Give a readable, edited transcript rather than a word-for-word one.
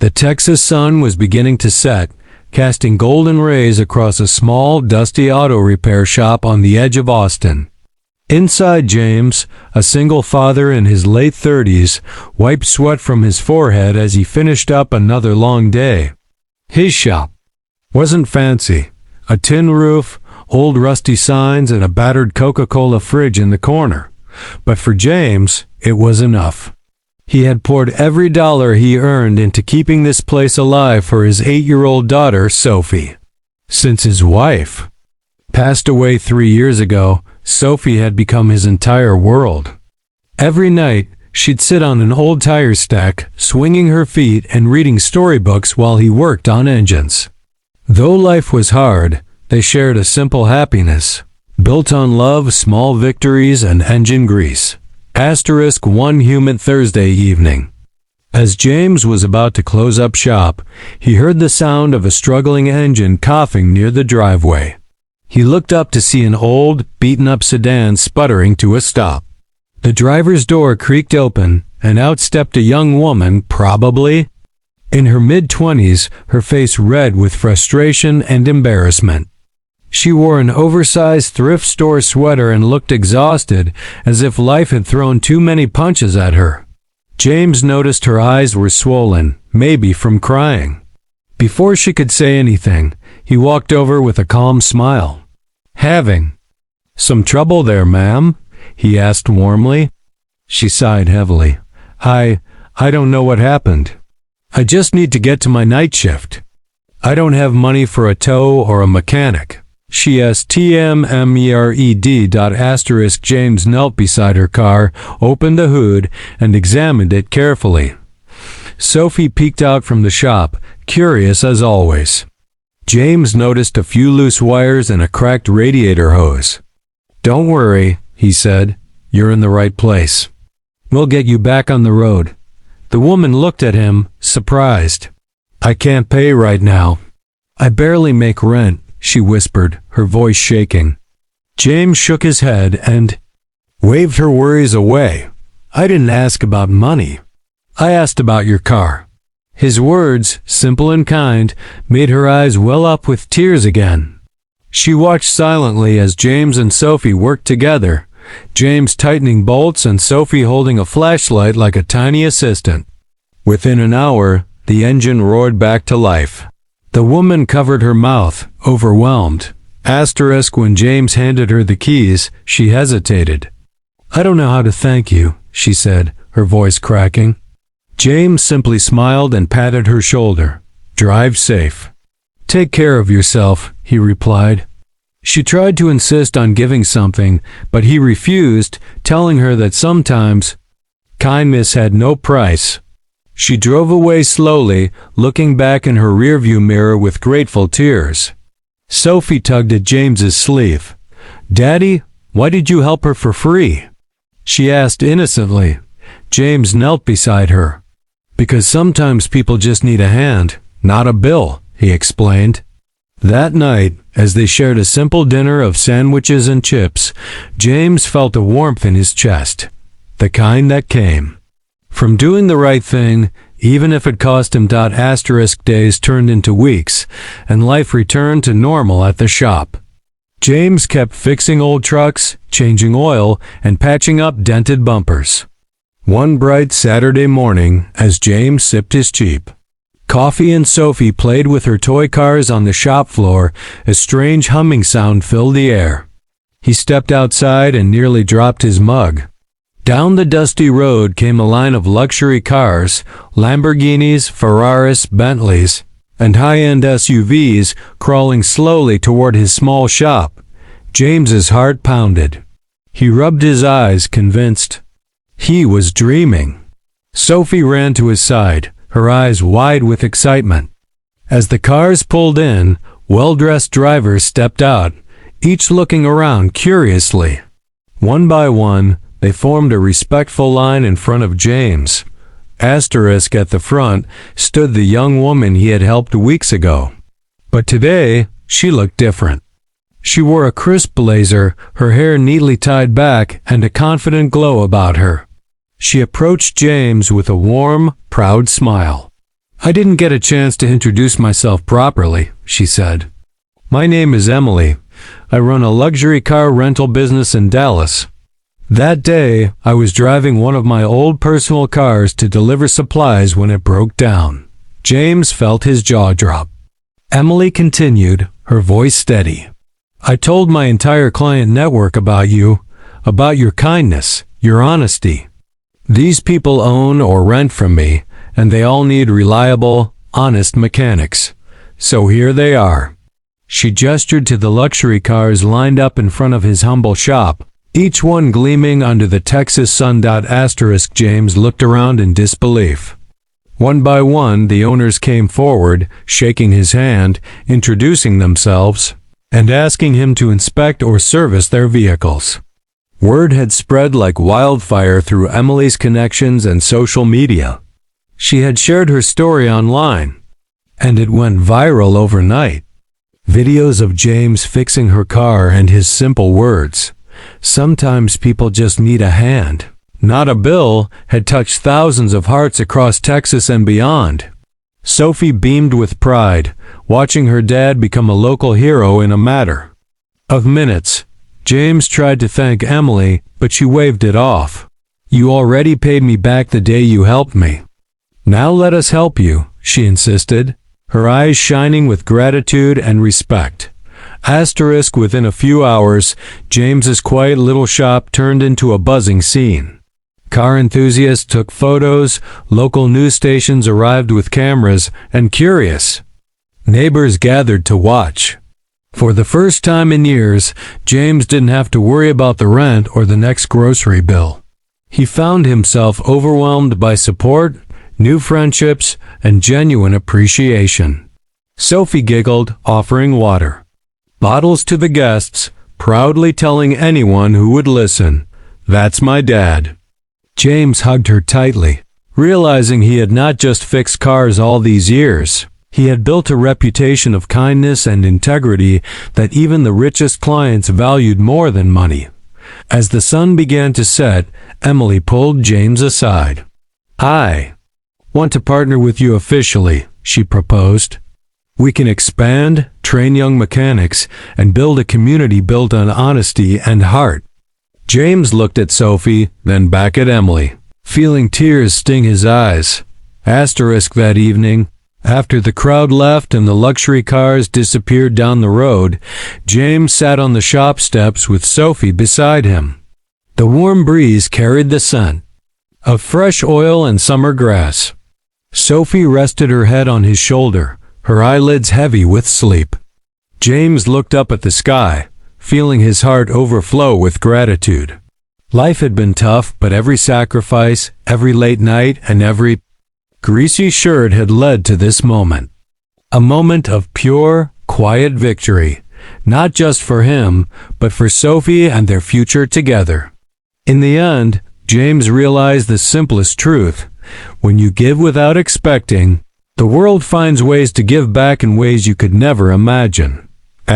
The Texas sun was beginning to set, casting golden rays across a small, dusty auto repair shop on the edge of Austin. Inside, James, a single father in his late 30s, wiped sweat from his forehead as he finished up another long day. His shop wasn't fancy. A tin roof, old rusty signs, and a battered Coca-Cola fridge in the corner. But for James, it was enough. He had poured every dollar he earned into keeping this place alive for his 8-year-old daughter, Sophie. Since his wife passed away 3 years ago, Sophie had become his entire world. Every night, she'd sit on an old tire stack, swinging her feet and reading storybooks while he worked on engines. Though life was hard, they shared a simple happiness, built on love, small victories, and engine grease. One humid Thursday evening. As James was about to close up shop, he heard the sound of a struggling engine coughing near the driveway. He looked up to see an old, beaten-up sedan sputtering to a stop. The driver's door creaked open, and out stepped a young woman, probably in her mid-20s, her face red with frustration and embarrassment. She wore an oversized thrift store sweater and looked exhausted, as if life had thrown too many punches at her. James noticed her eyes were swollen, maybe from crying. Before she could say anything, he walked over with a calm smile. "Having some trouble there, ma'am?" he asked warmly. She sighed heavily. I don't know what happened. I just need to get to my night shift. I don't have money for a tow or a mechanic." She stmmered. James knelt beside her car, opened the hood, and examined it carefully. Sophie peeked out from the shop, curious as always. James noticed a few loose wires and a cracked radiator hose. "Don't worry," he said. "You're in the right place. We'll get you back on the road." The woman looked at him, surprised. "I can't pay right now. I barely make rent," she whispered, her voice shaking. James shook his head and waved her worries away. "I didn't ask about money. I asked about your car." His words, simple and kind, made her eyes well up with tears again. She watched silently as James and Sophie worked together, James tightening bolts and Sophie holding a flashlight like a tiny assistant. Within an hour, the engine roared back to life. The woman covered her mouth, overwhelmed. When James handed her the keys, she hesitated. "I don't know how to thank you," she said, her voice cracking. James simply smiled and patted her shoulder. "Drive safe." "Take care of yourself," he replied. She tried to insist on giving something, but he refused, telling her that sometimes kindness had no price. She drove away slowly, looking back in her rearview mirror with grateful tears. Sophie tugged at James's sleeve. "Daddy, why did you help her for free?" she asked innocently. James knelt beside her. "Because sometimes people just need a hand, not a bill," he explained. That night, as they shared a simple dinner of sandwiches and chips, James felt a warmth in his chest, the kind that came from doing the right thing, even if it cost him. Days turned into weeks, and life returned to normal at the shop. James kept fixing old trucks, changing oil, and patching up dented bumpers. One bright Saturday morning, as James sipped his cheap coffee and Sophie played with her toy cars on the shop floor, a strange humming sound filled the air. He stepped outside and nearly dropped his mug. Down the dusty road came a line of luxury cars, Lamborghinis, Ferraris, Bentleys, and high-end SUVs crawling slowly toward his small shop. James's heart pounded. He rubbed his eyes, convinced he was dreaming. Sophie ran to his side, her eyes wide with excitement. As the cars pulled in, well-dressed drivers stepped out, each looking around curiously. One by one, they formed a respectful line in front of James. At the front stood the young woman he had helped weeks ago. But today, she looked different. She wore a crisp blazer, her hair neatly tied back, and a confident glow about her. She approached James with a warm, proud smile. I didn't get a chance to introduce myself properly, she said. My name is Emily. I run a luxury car rental business in Dallas. That day, I was driving one of my old personal cars to deliver supplies when it broke down. James felt his jaw drop. Emily continued, her voice steady. I told my entire client network about you, about your kindness, your honesty. These people own or rent from me, and they all need reliable, honest mechanics. So here they are. She gestured to the luxury cars lined up in front of his humble shop, each one gleaming under the Texas sun. James looked around in disbelief. One by one, the owners came forward, shaking his hand, introducing themselves, and asking him to inspect or service their vehicles. Word had spread like wildfire through Emily's connections and social media. She had shared her story online, and it went viral overnight. Videos of James fixing her car and his simple words, "Sometimes people just need a hand, not a bill," had touched thousands of hearts across Texas and beyond. Sophie beamed with pride, watching her dad become a local hero in a matter of minutes. James tried to thank Emily, but she waved it off. "You already paid me back the day you helped me. Now let us help you," she insisted, her eyes shining with gratitude and respect. Within a few hours, James's quiet little shop turned into a buzzing scene. Car enthusiasts took photos, local news stations arrived with cameras, and curious neighbors gathered to watch. For the first time in years, James didn't have to worry about the rent or the next grocery bill. He found himself overwhelmed by support, new friendships, and genuine appreciation. Sophie giggled, offering water. Bottles to the guests, proudly telling anyone who would listen, "That's my dad." James hugged her tightly, realizing he had not just fixed cars all these years. He had built a reputation of kindness and integrity that even the richest clients valued more than money. As the sun began to set, Emily pulled James aside. "I want to partner with you officially," she proposed. "We can expand, train young mechanics, and build a community built on honesty and heart." James looked at Sophie, then back at Emily, feeling tears sting his eyes. That evening, after the crowd left and the luxury cars disappeared down the road, James sat on the shop steps with Sophie beside him. The warm breeze carried the scent of fresh oil and summer grass. Sophie rested her head on his shoulder, her eyelids heavy with sleep. James looked up at the sky, feeling his heart overflow with gratitude. Life had been tough, but every sacrifice, every late night, and every greasy shirt had led to this moment. A moment of pure, quiet victory, not just for him, but for Sophie and their future together. In the end, James realized the simplest truth. When you give without expecting, the world finds ways to give back in ways you could never imagine. *.